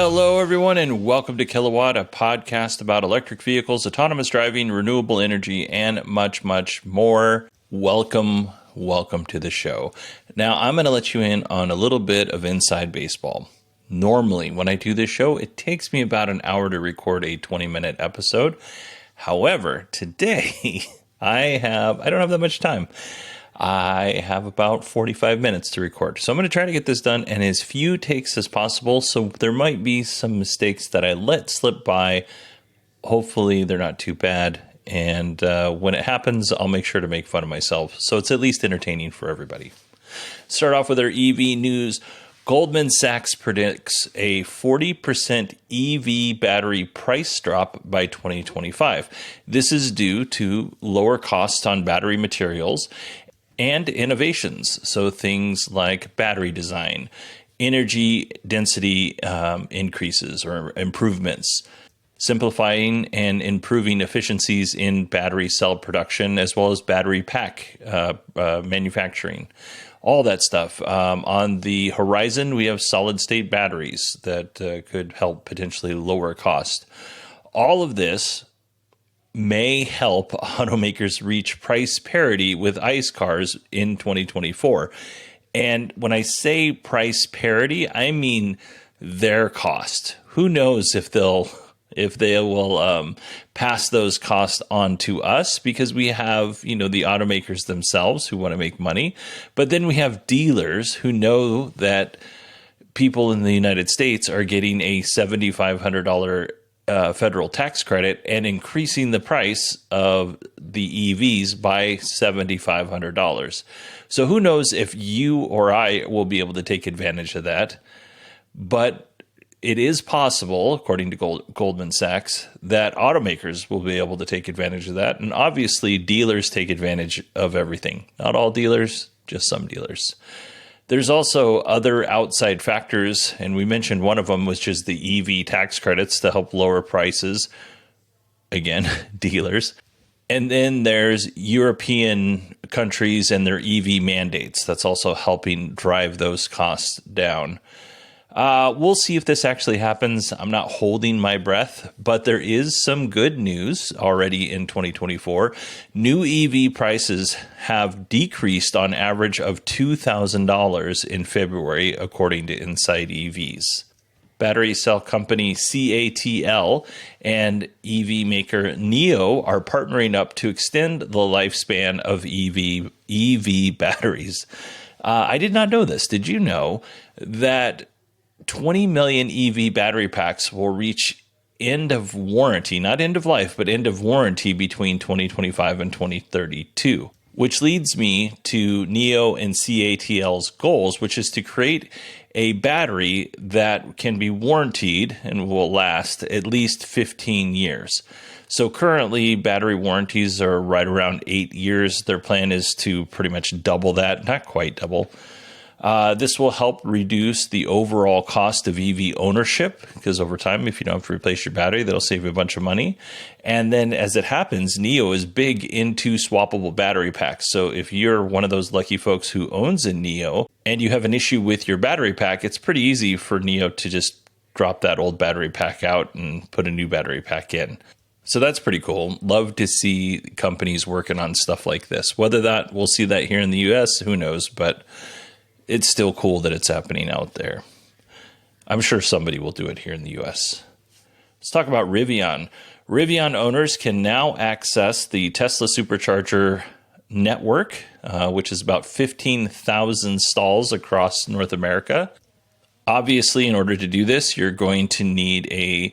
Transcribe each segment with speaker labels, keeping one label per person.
Speaker 1: Hello, everyone, and welcome to Kilowatt, a podcast about electric vehicles, autonomous driving, renewable energy, and much, much more. Welcome to the show. Now, I'm going to let you in on a little bit of inside baseball. Normally, when I do this show, it takes me about an hour to record a 20-minute episode. However, today, I don't have that much time. I have about 45 minutes to record. So I'm going to try to get this done in as few takes as possible. So there might be some mistakes that I let slip by. Hopefully they're not too bad. And when it happens, I'll make sure to make fun of myself. So it's at least entertaining for everybody. Start off with our EV news. Goldman Sachs predicts a 40% EV battery price drop by 2025. This is due to lower costs on battery materials and innovations, so things like battery design, energy density increases or improvements, simplifying and improving efficiencies in battery cell production, as well as battery pack manufacturing, all that stuff. On the horizon, we have solid-state batteries that could help potentially lower cost. All of this may help automakers reach price parity with ICE cars in 2024. And when I say price parity, I mean their cost. Who knows if they will pass those costs on to us, because we have, the automakers themselves who want to make money. But then we have dealers who know that people in the United States are getting a $7,500 federal tax credit and increasing the price of the EVs by $7,500. So who knows if you or I will be able to take advantage of that. But it is possible, according to Goldman Sachs, that automakers will be able to take advantage of that. And obviously, dealers take advantage of everything. Not all dealers, just some dealers. There's also other outside factors, and we mentioned one of them, which is the EV tax credits to help lower prices. Again, dealers. And then there's European countries and their EV mandates. That's also helping drive those costs down. We'll see if this actually happens. I'm not holding my breath, but there is some good news already in 2024. New EV prices have decreased on average of $2,000 in February, according to Inside EVs. Battery cell company CATL and EV maker NIO are partnering up to extend the lifespan of EV batteries. I did not know this. Did you know that 20 million EV battery packs will reach end of warranty, not end of life, but end of warranty between 2025 and 2032, which leads me to NIO and CATL's goals, which is to create a battery that can be warranted and will last at least 15 years. So currently, battery warranties are right around 8 years. Their plan is to pretty much double that, not quite double. This will help reduce the overall cost of EV ownership, because over time, if you don't have to replace your battery, that'll save you a bunch of money. And then as it happens, NIO is big into swappable battery packs. So if you're one of those lucky folks who owns a NIO and you have an issue with your battery pack, it's pretty easy for NIO to just drop that old battery pack out and put a new battery pack in. So that's pretty cool. Love to see companies working on stuff like this. Whether that we'll see that here in the US, who knows, but it's still cool that it's happening out there. I'm sure somebody will do it here in the US. Let's talk about Rivian. Rivian owners can now access the Tesla Supercharger network, which is about 15,000 stalls across North America. Obviously, in order to do this, you're going to need a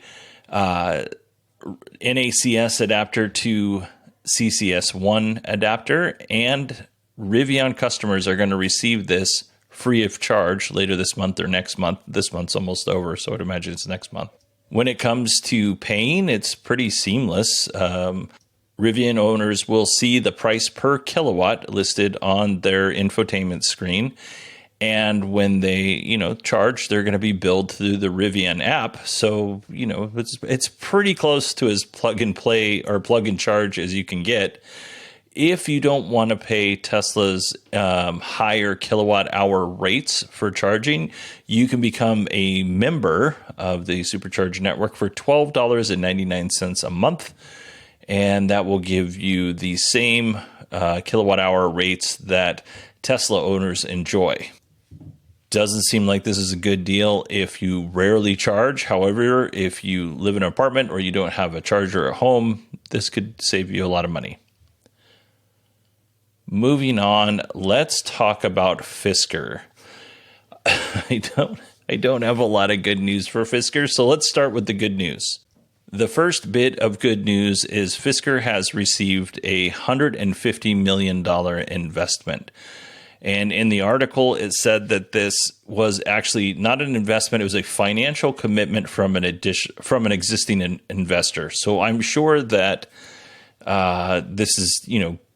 Speaker 1: NACS adapter to CCS1 adapter, and Rivian customers are going to receive this free of charge later this month or next month. This month's almost over, so I'd imagine it's next month. When it comes to paying, it's pretty seamless. Rivian owners will see the price per kilowatt listed on their infotainment screen. And when they, charge, they're going to be billed through the Rivian app. So, it's pretty close to as plug and play or plug and charge as you can get. if you don't want to pay Tesla's higher kilowatt hour rates for charging, you can become a member of the Supercharger network for $12.99 a month. And that will give you the same kilowatt hour rates that Tesla owners enjoy. Doesn't seem like this is a good deal if you rarely charge. However, if you live in an apartment or you don't have a charger at home, this could save you a lot of money. Moving on, let's talk about Fisker. I don't have a lot of good news for Fisker, so let's start with the good news. The first bit of good news is Fisker has received a $150 million investment. And in the article, it said that this was actually not an investment. It was a financial commitment from an existing investor. So I'm sure that this is,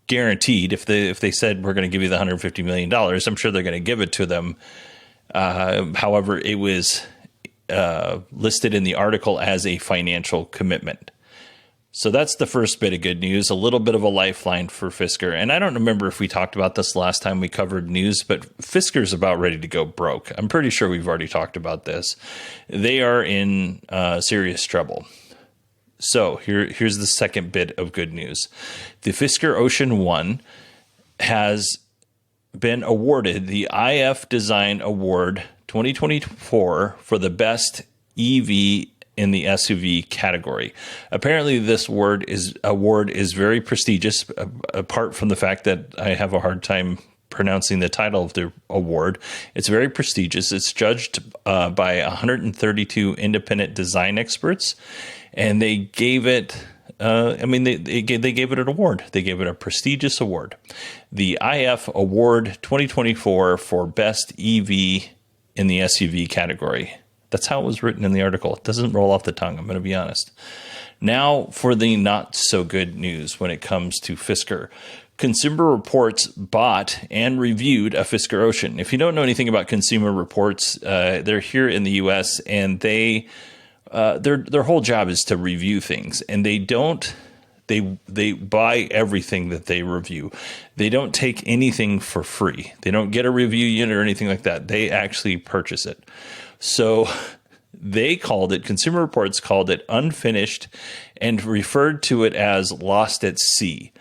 Speaker 1: guaranteed. If they said we're going to give you the $150 million, I'm sure they're going to give it to them. However, it was listed in the article as a financial commitment. So that's the first bit of good news, a little bit of a lifeline for Fisker. And I don't remember if we talked about this last time we covered news, but Fisker's about ready to go broke. I'm pretty sure we've already talked about this. They are in serious trouble. So here's the second bit of good news. The Fisker Ocean 1 has been awarded the IF Design Award 2024 for the best EV in the SUV category. Apparently, this award is very prestigious, apart from the fact that I have a hard time pronouncing the title of the award. It's very prestigious. It's judged by 132 independent design experts, and they gave it. They gave it an award. They gave it a prestigious award, the IF Award 2024 for Best EV in the SUV category. That's how it was written in the article. It doesn't roll off the tongue, I'm going to be honest. Now for the not so good news when it comes to Fisker. Consumer Reports bought and reviewed a Fisker Ocean. If you don't know anything about Consumer Reports, they're here in the U.S. and their whole job is to review things, and they buy everything that they review. They don't take anything for free. They don't get a review unit or anything like that. They actually purchase it. So Consumer Reports called it unfinished and referred to it as lost at sea.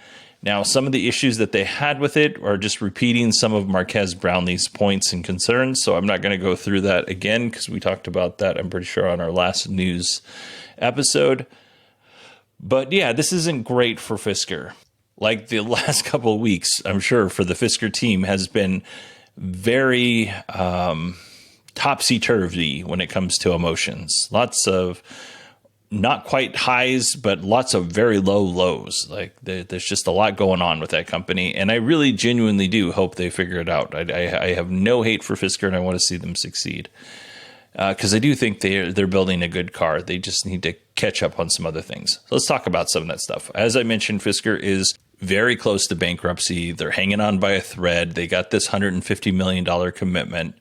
Speaker 1: Now, some of the issues that they had with it are just repeating some of Marques Brownlee's points and concerns. So I'm not going to go through that again because we talked about that, I'm pretty sure, on our last news episode. But yeah, this isn't great for Fisker. Like the last couple of weeks, I'm sure, for the Fisker team has been very topsy-turvy when it comes to emotions. Lots of not quite highs, but lots of very low lows. Like there's just a lot going on with that company. And I really genuinely do hope they figure it out. I have no hate for Fisker, and I want to see them succeed. Because I do think they're building a good car. They just need to catch up on some other things. So let's talk about some of that stuff. As I mentioned, Fisker is very close to bankruptcy. They're hanging on by a thread. They got this $150 million commitment.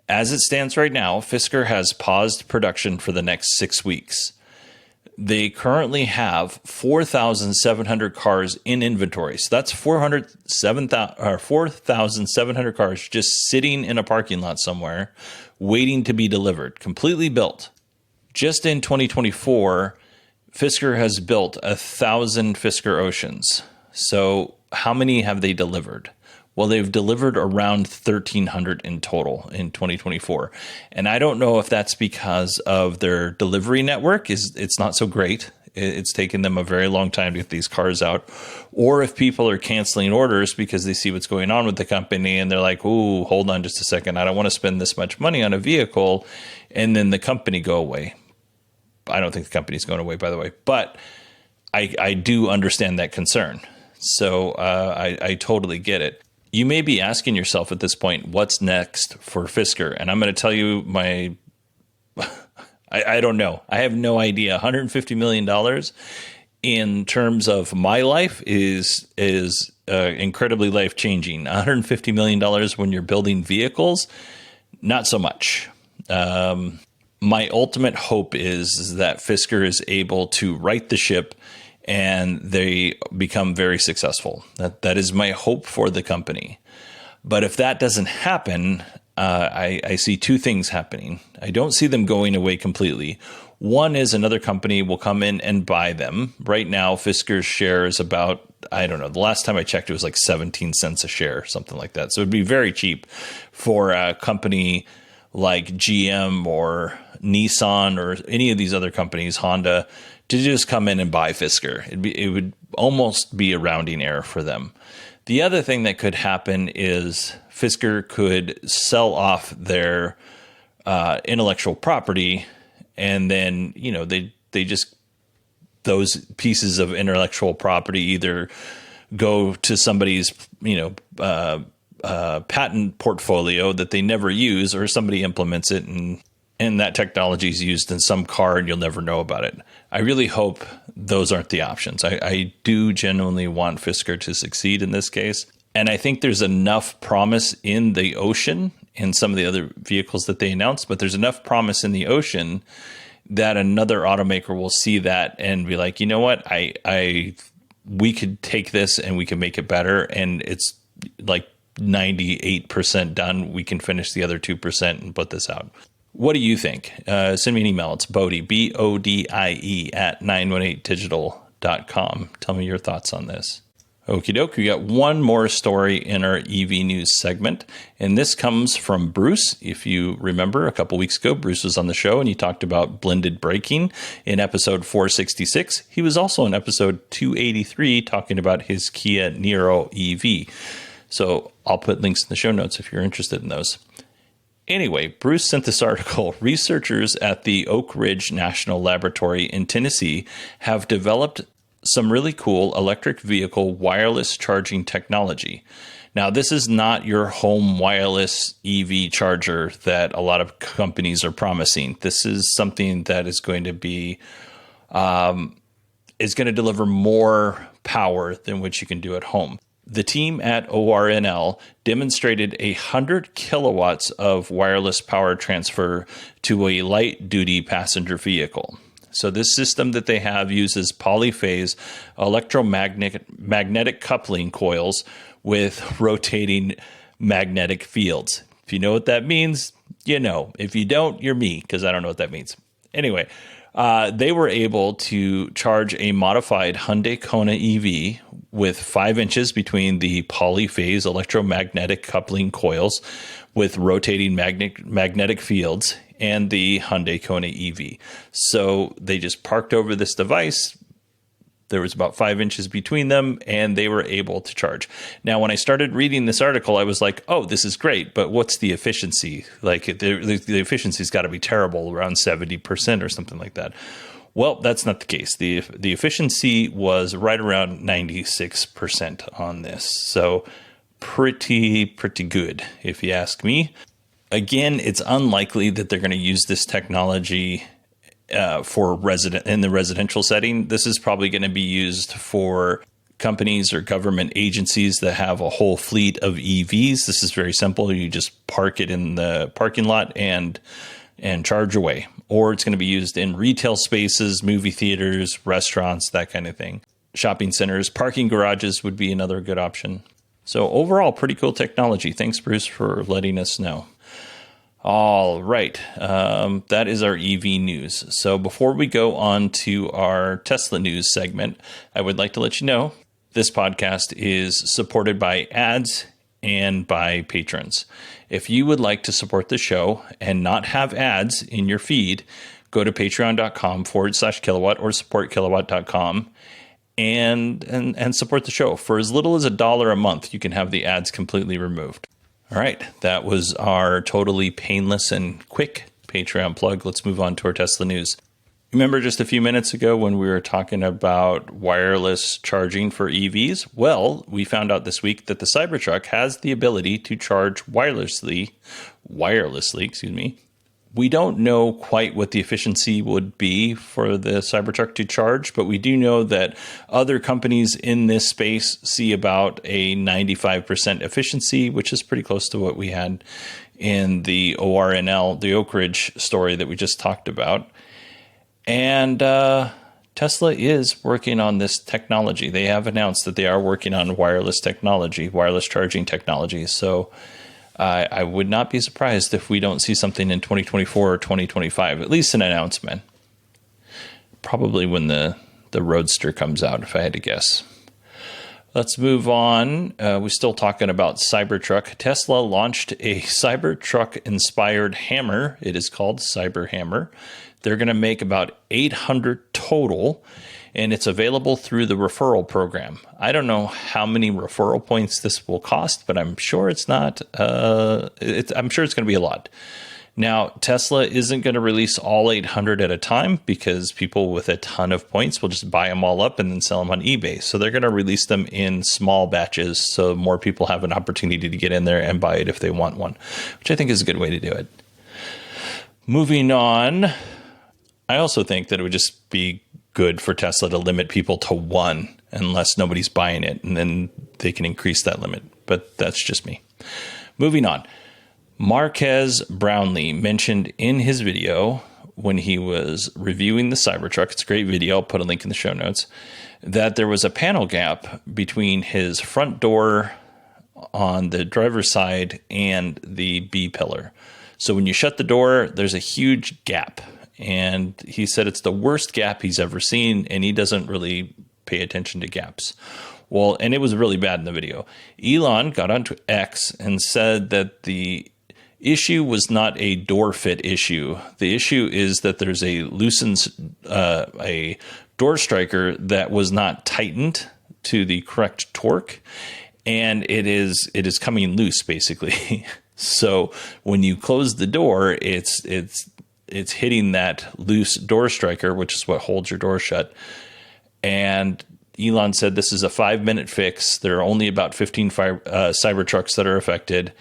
Speaker 1: As it stands right now, Fisker has paused production for the next 6 weeks. They currently have 4,700 cars in inventory. So that's 4,700 cars just sitting in a parking lot somewhere waiting to be delivered, completely built. Just in 2024, Fisker has built 1,000 Fisker Oceans. So how many have they delivered? Well, they've delivered around 1,300 in total in 2024. And I don't know if that's because of their delivery network. It's not so great. It's taken them a very long time to get these cars out. Or if people are canceling orders because they see what's going on with the company and they're like, ooh, hold on just a second. I don't want to spend this much money on a vehicle and then the company go away. I don't think the company's going away, by the way. But I do understand that concern. So I totally get it. You may be asking yourself at this point, what's next for Fisker? And I'm going to tell you I don't know. I have no idea. $150 million in terms of my life is incredibly life-changing. $150 million when you're building vehicles, not so much. My ultimate hope is that Fisker is able to right the ship and they become very successful. That is my hope for the company. But if that doesn't happen, I see two things happening. I don't see them going away completely. One is another company will come in and buy them. Right now, Fisker's share is about, I don't know, the last time I checked, it was like 17 cents a share, something like that. So it'd be very cheap for a company like GM or Nissan or any of these other companies, Honda, to just come in and buy Fisker. It would almost be a rounding error for them. The other thing that could happen is Fisker could sell off their intellectual property, and then, you know, they just, those pieces of intellectual property either go to somebody's, you know, patent portfolio that they never use, or somebody implements it and that technology is used in some car and you'll never know about it. I really hope those aren't the options. I do genuinely want Fisker to succeed in this case. And I think there's enough promise in the Ocean in some of the other vehicles that they announced, but there's enough promise in the Ocean that another automaker will see that and be like, you know what, we could take this and we can make it better. And it's like 98% done. We can finish the other 2% and put this out. What do you think? Send me an email. It's Bodie, BODIE at 918digital.com. Tell me your thoughts on this. Okie doke. We got one more story in our EV news segment, and this comes from Bruce. If you remember, a couple weeks ago, Bruce was on the show and he talked about blended braking in episode 466. He was also in episode 283 talking about his Kia Niro EV. So I'll put links in the show notes if you're interested in those. Anyway, Bruce sent this article. Researchers at the Oak Ridge National Laboratory in Tennessee have developed some really cool electric vehicle wireless charging technology. Now, this is not your home wireless EV charger that a lot of companies are promising. This is something that is going to be deliver more power than what you can do at home. The team at ORNL demonstrated 100 kilowatts of wireless power transfer to a light-duty passenger vehicle. So this system that they have uses polyphase electromagnetic coupling coils with rotating magnetic fields. If you know what that means, you know. If you don't, you're me, because I don't know what that means. Anyway, they were able to charge a modified Hyundai Kona EV with 5 inches between the polyphase electromagnetic coupling coils with rotating magnetic fields and the Hyundai Kona EV. So they just parked over this device. There was about 5 inches between them, and they were able to charge. Now, when I started reading this article, I was like, oh, this is great, but what's the efficiency? Like, the efficiency's got to be terrible, around 70% or something like that. Well, that's not the case. The efficiency was right around 96% on this. So pretty good, if you ask me. Again, it's unlikely that they're going to use this technology for in the residential setting. This is probably going to be used for companies or government agencies that have a whole fleet of EVs. This is very simple. You just park it in the parking lot and charge away. Or it's going to be used in retail spaces, movie theaters, restaurants, that kind of thing. Shopping centers, parking garages would be another good option. So overall, pretty cool technology. Thanks, Bruce, for letting us know. All right, that is our EV news. So before we go on to our Tesla news segment, I would like to let you know this podcast is supported by ads and by patrons. If you would like to support the show and not have ads in your feed, go to patreon.com/kilowatt or supportkilowatt.com and support the show. For as little as $1 a month, you can have the ads completely removed. All right, that was our totally painless and quick Patreon plug. Let's move on to our Tesla news. Remember just a few minutes ago when we were talking about wireless charging for EVs? Well, we found out this week that the Cybertruck has the ability to charge wirelessly. We don't know quite what the efficiency would be for the Cybertruck to charge, but we do know that other companies in this space see about a 95% efficiency, which is pretty close to what we had in the ORNL, the Oak Ridge story that we just talked about. And Tesla is working on this technology. They have announced that they are working on wireless technology, wireless charging technology. So I would not be surprised if we don't see something in 2024 or 2025, at least an announcement. Probably when the Roadster comes out, if I had to guess. Let's move on. We're still talking about Cybertruck. Tesla launched a Cybertruck-inspired hammer. It is called CyberHammer. They're going to make about 800 total, and it's available through the referral program. I don't know how many referral points this will cost, but I'm sure it's not. I'm sure it's going to be a lot. Now, Tesla isn't going to release all 800 at a time because people with a ton of points will just buy them all up and then sell them on eBay. So they're going to release them in small batches so more people have an opportunity to get in there and buy it if they want one, which I think is a good way to do it. Moving on, I also think that it would just be good for Tesla to limit people to one unless nobody's buying it, and then they can increase that limit. But that's just me. Moving on. Marques Brownlee mentioned in his video when he was reviewing the Cybertruck, it's a great video, I'll put a link in the show notes, that there was a panel gap between his front door on the driver's side and the B pillar. So when you shut the door, there's a huge gap. And he said it's the worst gap he's ever seen, and he doesn't really pay attention to gaps. Well, and it was really bad in the video. Elon got onto X and said that the issue was not a door fit issue. The issue is that there's a door striker that was not tightened to the correct torque, and it is coming loose basically. So when you close the door, it's hitting that loose door striker, which is what holds your door shut. And Elon said this is a 5-minute fix. There are only about 15 Cybertrucks that are affected,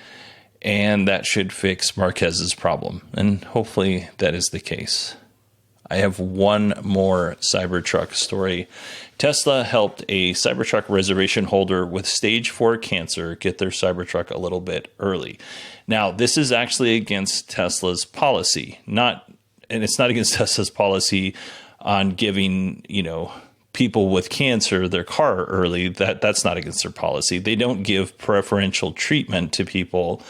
Speaker 1: and that should fix Marquez's problem. And hopefully that is the case. I have one more Cybertruck story. Tesla helped a Cybertruck reservation holder with stage 4 cancer get their Cybertruck a little bit early. Now, this is actually against Tesla's policy, and it's not against Tesla's policy on giving, people with cancer their car early. That's not against their policy. They don't give preferential treatment to people.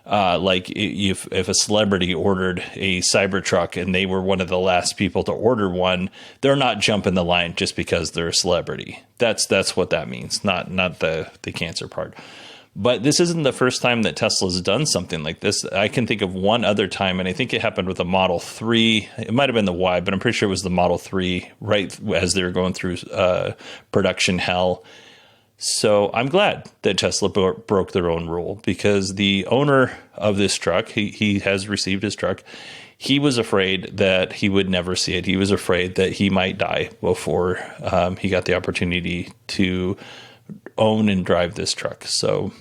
Speaker 1: Like if a celebrity ordered a Cybertruck and they were one of the last people to order one, they're not jumping the line just because they're a celebrity. That's what that means, not the cancer part. But this isn't the first time that Tesla's done something like this. I can think of one other time, and I think it happened with the Model 3. It might have been the Y, but I'm pretty sure it was the Model 3 right as they were going through production hell. So I'm glad that Tesla broke their own rule, because the owner of this truck, he has received his truck. He was afraid that he would never see it. He was afraid that he might die before he got the opportunity to own and drive this truck. So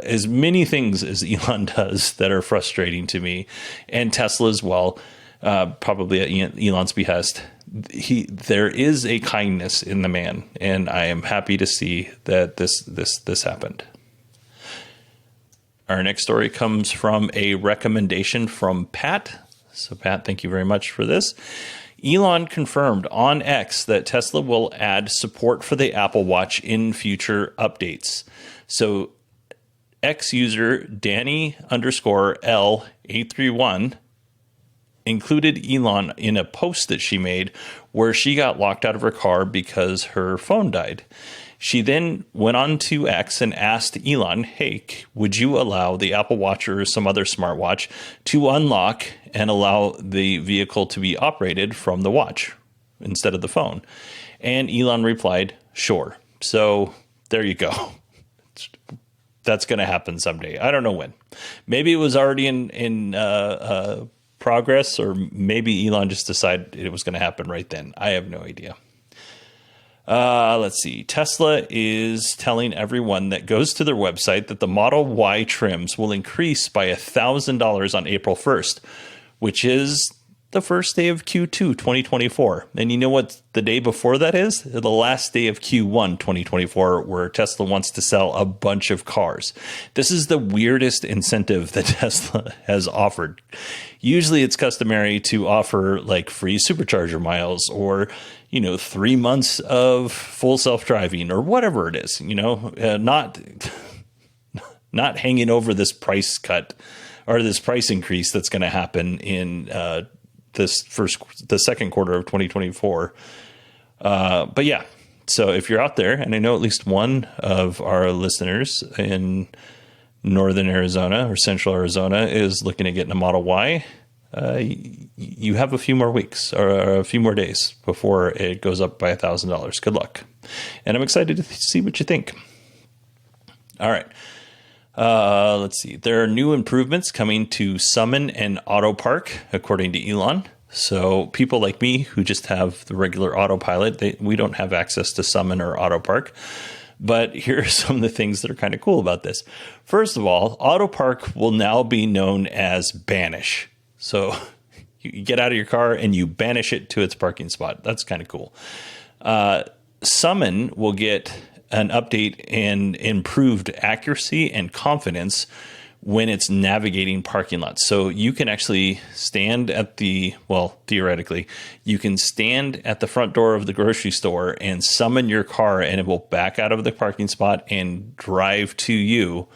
Speaker 1: as many things as Elon does that are frustrating to me, and Tesla as well, probably at Elon's behest, there is a kindness in the man, and I am happy to see that this happened. Our next story comes from a recommendation from Pat. So Pat, thank you very much for this. Elon confirmed on X that Tesla will add support for the Apple Watch in future updates. So X user Danny_L831 included Elon in a post that she made where she got locked out of her car because her phone died. She then went on to X and asked Elon, hey, would you allow the Apple Watch or some other smartwatch to unlock and allow the vehicle to be operated from the watch instead of the phone? And Elon replied, sure. So there you go. That's going to happen someday. I don't know when. Maybe it was already in progress, or maybe Elon just decided it was going to happen right then. I have no idea. Let's see. Tesla is telling everyone that goes to their website that the Model Y trims will increase by $1,000 on April 1st, which is the first day of Q2 2024. And you know what the day before that is? The last day of Q1 2024, where Tesla wants to sell a bunch of cars. This is the weirdest incentive that Tesla has offered. Usually it's customary to offer like free supercharger miles or, 3 months of full self-driving or whatever it is, not hanging over this price cut or this price increase that's going to happen in the second quarter of 2024. But yeah, so if you're out there, and I know at least one of our listeners in northern Arizona or central Arizona is looking at getting a Model Y, you have a few more weeks or a few more days before it goes up by $1,000. Good luck. And I'm excited to see what you think. All right. Let's see. There are new improvements coming to Summon and Auto Park, according to Elon. So people like me who just have the regular autopilot, we don't have access to Summon or Auto Park. But here are some of the things that are kind of cool about this. First of all, Auto Park will now be known as Banish. So you get out of your car and you banish it to its parking spot. That's kind of cool. Summon will get an update in improved accuracy and confidence when it's navigating parking lots. So you can actually stand at theoretically, you can stand at the front door of the grocery store and summon your car and it will back out of the parking spot and drive to you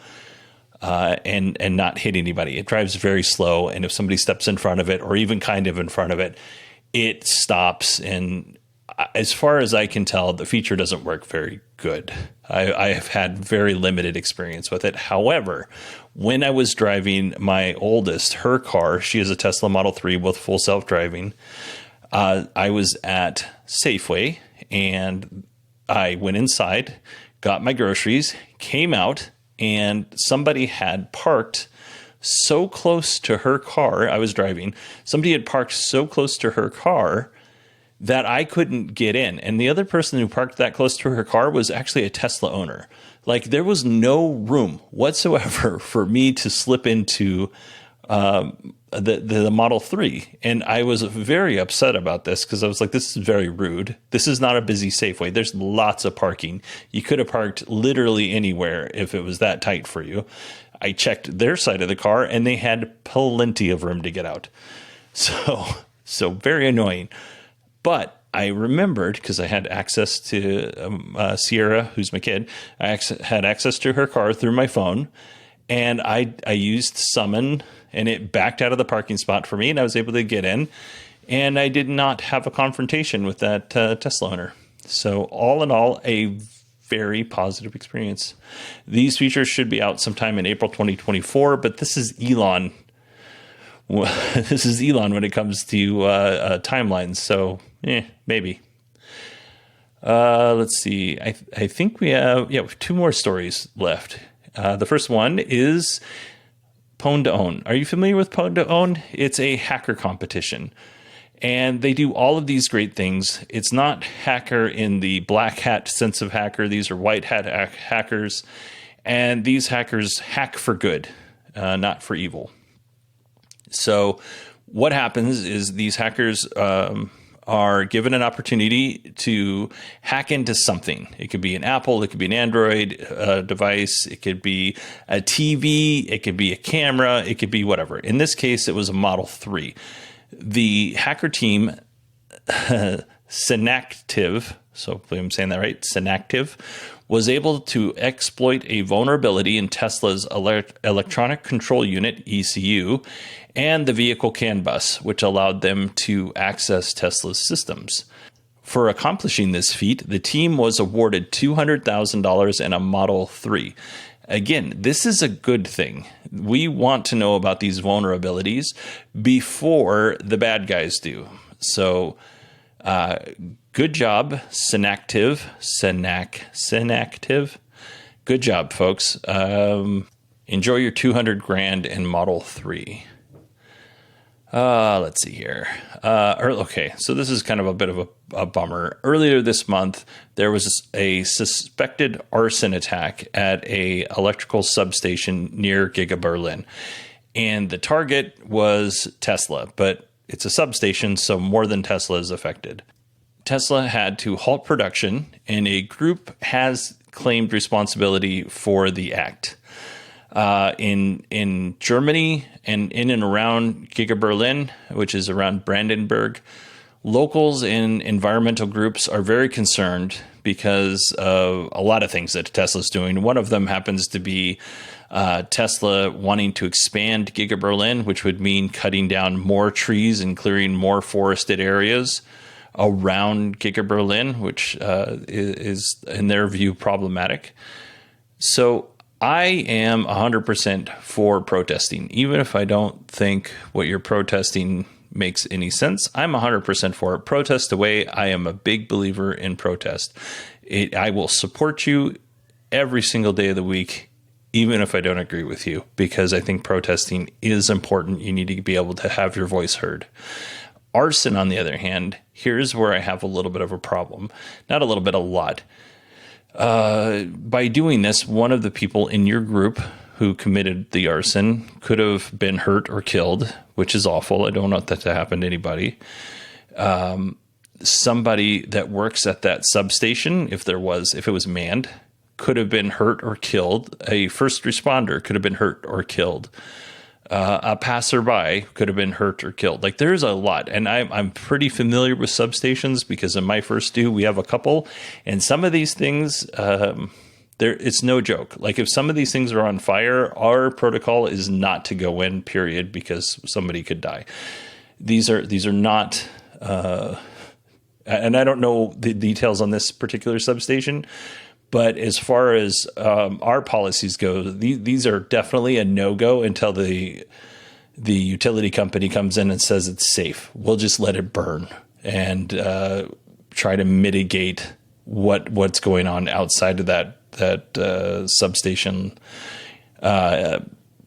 Speaker 1: and not hit anybody. It drives very slow. And if somebody steps in front of it or even kind of in front of it, it stops. And as far as I can tell, the feature doesn't work very good. I have had very limited experience with it. However, when I was driving my oldest, her car, she is a Tesla Model 3 with full self-driving. I was at Safeway and I went inside, got my groceries, came out, and somebody had parked so close to her car. I was driving. Somebody had parked so close to her car that I couldn't get in. And the other person who parked that close to her car was actually a Tesla owner. Like there was no room whatsoever for me to slip into the Model 3. And I was very upset about this because I was like, this is very rude. This is not a busy Safeway. There's lots of parking. You could have parked literally anywhere if it was that tight for you. I checked their side of the car and they had plenty of room to get out. So very annoying. But I remembered, because I had access to Sierra, who's my kid, I had access to her car through my phone, and I used Summon, and it backed out of the parking spot for me, and I was able to get in, and I did not have a confrontation with that Tesla owner. So all in all, a very positive experience. These features should be out sometime in April 2024, but this is Elon. This is Elon when it comes to timelines, so maybe. Let's see. I think we have 2 more stories left. The first one is Pwn to Own. Are you familiar with Pwn to Own? It's a hacker competition, and they do all of these great things. It's not hacker in the black hat sense of hacker. These are white hat hackers, and these hackers hack for good, not for evil. So what happens is these hackers are given an opportunity to hack into something. It could be an Apple, it could be an Android device, it could be a TV, it could be a camera, it could be whatever. In this case, it was a Model 3. The hacker team, SynActive, so hopefully I'm saying that right, SynActive, was able to exploit a vulnerability in Tesla's electronic control unit, ECU, and the vehicle CAN bus, which allowed them to access Tesla's systems. For accomplishing this feat, the team was awarded $200,000 and a Model 3. Again, this is a good thing. We want to know about these vulnerabilities before the bad guys do. So, good job, SynActive. Good job, folks. Enjoy your $200,000 and Model 3. Let's see here. Okay, so this is kind of a bit of a bummer. Earlier this month, there was a suspected arson attack at a electrical substation near GIgaBerlin, and the target was Tesla. But it's a substation, so more than Tesla is affected. Tesla had to halt production, and a group has claimed responsibility for the act. In Germany and in and around GIgaBerlin, which is around Brandenburg, locals and environmental groups are very concerned because of a lot of things that Tesla's doing. One of them happens to be Tesla wanting to expand GIgaBerlin, which would mean cutting down more trees and clearing more forested areas around GIgaBerlin, which is, in their view, problematic. So I am 100% for protesting, even if I don't think what you're protesting makes any sense. I'm 100% for it. Protest away. I am a big believer in protest. I will support you every single day of the week, even if I don't agree with you, because I think protesting is important. You need to be able to have your voice heard. Arson, on the other hand, here's where I have a little bit of a problem. Not a little bit, a lot. By doing this, one of the people in your group who committed the arson could have been hurt or killed, which is awful. I don't want that to happen to anybody. Somebody that works at that substation, if it was manned, could have been hurt or killed. A first responder could have been hurt or killed. A passerby could have been hurt or killed. Like, there's a lot. And I'm pretty familiar with substations because in my first due, we have a couple. And some of these things, it's no joke. Like, if some of these things are on fire, our protocol is not to go in, period, because somebody could die. These are not, and I don't know the details on this particular substation, but as far as our policies go, these are definitely a no-go until the utility company comes in and says it's safe. We'll just let it burn and try to mitigate what's going on outside of that substation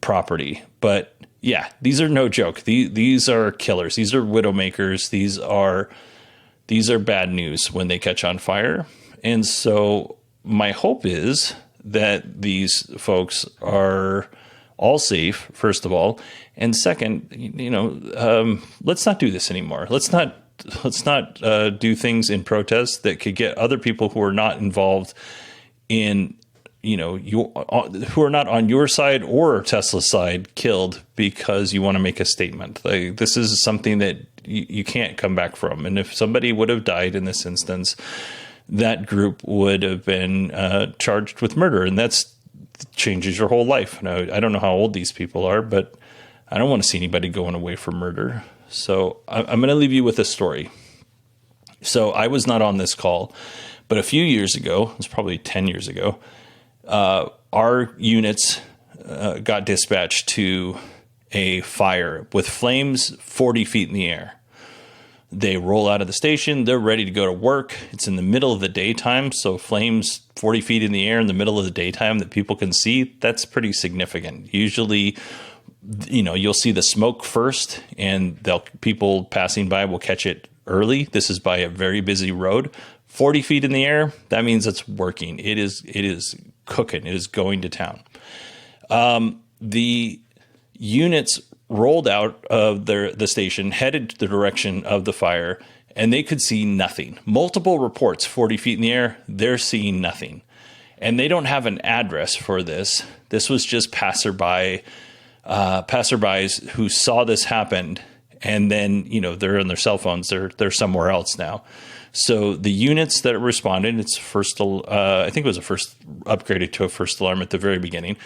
Speaker 1: property. But yeah, these are no joke. These are killers. These are widowmakers. These are bad news when they catch on fire. And so my hope is that these folks are all safe, first of all, and second, let's not do this anymore. Let's not do things in protest that could get other people who are not involved in, who are not on your side or Tesla's side killed because you want to make a statement. Like, this is something that you can't come back from. And if somebody would have died in this instance, that group would have been charged with murder, and that's changes your whole life. Now, I don't know how old these people are, but I don't want to see anybody going away for murder. So I'm going to leave you with a story. So I was not on this call, but a few years ago, it's probably 10 years ago, our units got dispatched to a fire with flames 40 feet in the air. They roll out of the station. They're ready to go to work. It's in the middle of the daytime. So flames 40 feet in the air in the middle of the daytime that people can see, that's pretty significant. Usually, you'll see the smoke first and people passing by will catch it early. This is by a very busy road. 40 feet in the air, that means it's working. It is cooking. It is going to town. The units rolled out of the station, headed to the direction of the fire, and they could see nothing. Multiple reports, 40 feet in the air, they're seeing nothing. And they don't have an address for this. This was just passerbys who saw this happen, and then, they're on their cell phones. They're somewhere else now. So the units that responded, I think it was upgraded to a first alarm at the very beginning.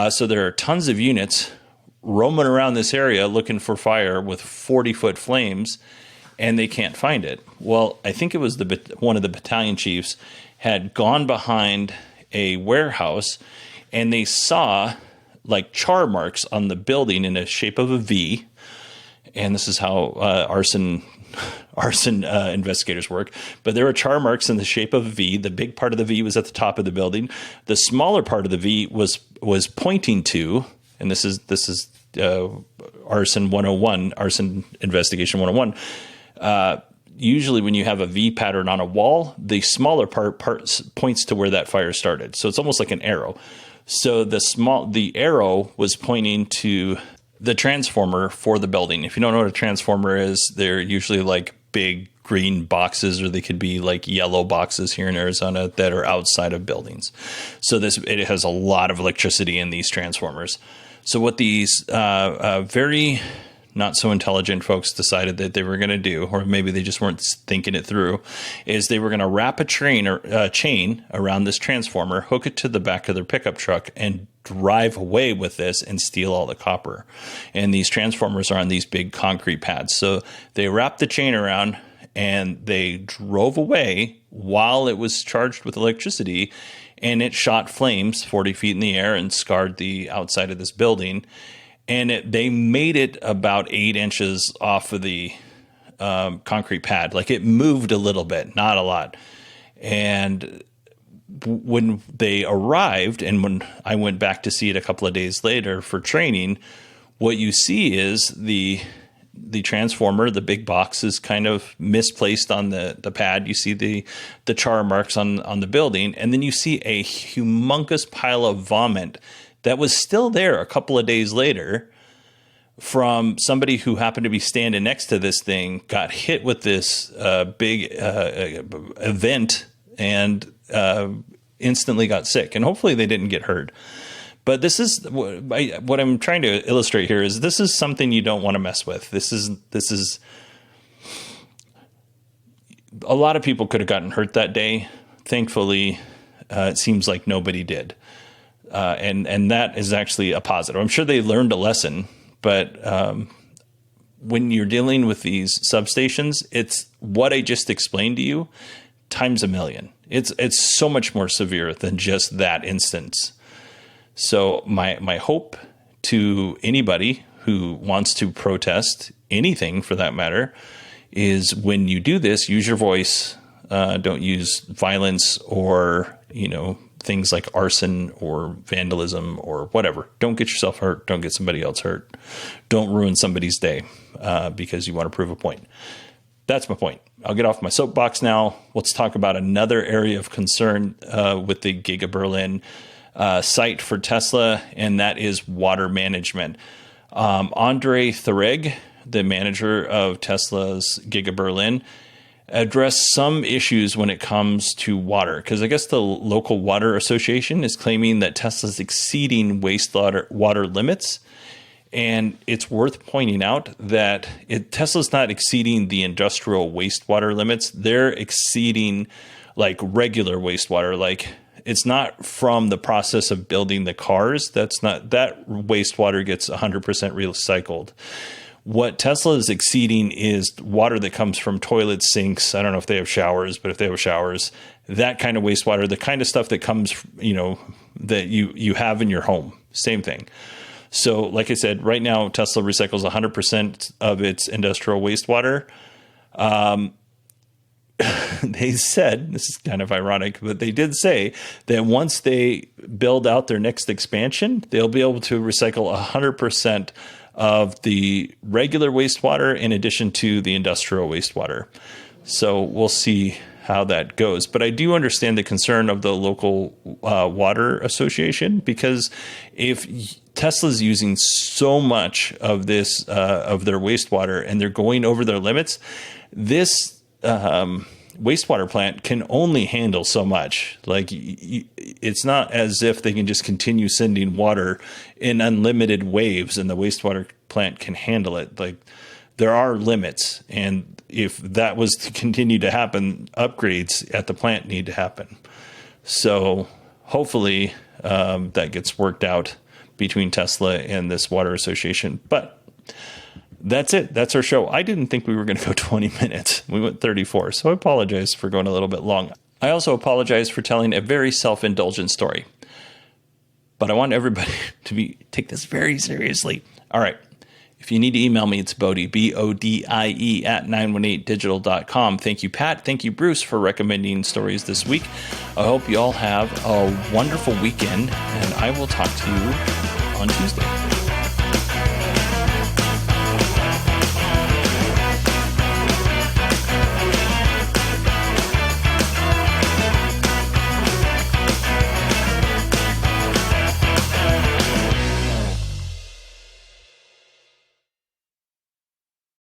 Speaker 1: So there are tons of units roaming around this area looking for fire with 40-foot flames, and they can't find it. Well, I think it was one of the battalion chiefs had gone behind a warehouse, and they saw like char marks on the building in the shape of a V. And this is how arson investigators work. But there were char marks in the shape of a V. The big part of the V was at the top of the building. The smaller part of the V was pointing to, and this is arson 101, arson investigation 101. Usually when you have a V pattern on a wall, the smaller part points to where that fire started. So it's almost like an arrow. So the arrow was pointing to the transformer for the building. If you don't know what a transformer is, they're usually like big green boxes, or they could be like yellow boxes here in Arizona that are outside of buildings. So it has a lot of electricity in these transformers. So what these very not so intelligent folks decided that they were going to do, or maybe they just weren't thinking it through, is they were going to wrap a chain around this transformer, hook it to the back of their pickup truck, and drive away with this and steal all the copper. And these transformers are on these big concrete pads. So they wrapped the chain around and they drove away while it was charged with electricity, and it shot flames 40 feet in the air and scarred the outside of this building. And they made it about 8 inches off of the concrete pad. Like, it moved a little bit, not a lot. And when they arrived, and when I went back to see it a couple of days later for training, what you see is the transformer, the big box, is kind of misplaced on the pad. You see the char marks on the building, and then you see a humongous pile of vomit that was still there a couple of days later from somebody who happened to be standing next to this thing, got hit with this big event, and instantly got sick. And hopefully they didn't get hurt. But this is what I'm trying to illustrate here is this is something you don't want to mess with. This is a lot of people could have gotten hurt that day. Thankfully, it seems like nobody did. And that is actually a positive. I'm sure they learned a lesson, but when you're dealing with these substations, it's what I just explained to you times a million. It's so much more severe than just that instance. So my hope to anybody who wants to protest anything for that matter is when you do this, use your voice. Don't use violence or, things like arson or vandalism or whatever. Don't get yourself hurt. Don't get somebody else hurt. Don't ruin somebody's day because you want to prove a point. That's my point. I'll get off my soapbox now. Let's talk about another area of concern with the GIgaBerlin site for Tesla, and that is water management. Andre Thoreg, the manager of Tesla's GIgaBerlin, address some issues when it comes to water, because I guess the local water association is claiming that Tesla's exceeding wastewater limits. And it's worth pointing out that Tesla's not exceeding the industrial wastewater limits. They're exceeding like regular wastewater. Like, it's not from the process of building the cars. That wastewater gets 100% recycled. What Tesla is exceeding is water that comes from toilets, sinks. I don't know if they have showers, but if they have showers, that kind of wastewater, the kind of stuff that comes, that you have in your home, same thing. So like I said, right now, Tesla recycles 100% of its industrial wastewater. They said, this is kind of ironic, but they did say that once they build out their next expansion, they'll be able to recycle 100% of the regular wastewater in addition to the industrial wastewater. So we'll see how that goes. But I do understand the concern of the local water association, because if Tesla's using so much of this, of their wastewater, and they're going over their limits, this wastewater plant can only handle so much. Like, it's not as if they can just continue sending water in unlimited waves and the wastewater plant can handle it. Like, there are limits, and if that was to continue to happen, upgrades at the plant need to happen. So hopefully that gets worked out between Tesla and this water association. But that's it. That's our show. I didn't think we were going to go 20 minutes. We went 34. So I apologize for going a little bit long. I also apologize for telling a very self-indulgent story. But I want everybody to take this very seriously. All right. If you need to email me, it's Bodie, BODIE at 918digital.com. Thank you, Pat. Thank you, Bruce, for recommending stories this week. I hope you all have a wonderful weekend, and I will talk to you on Tuesday.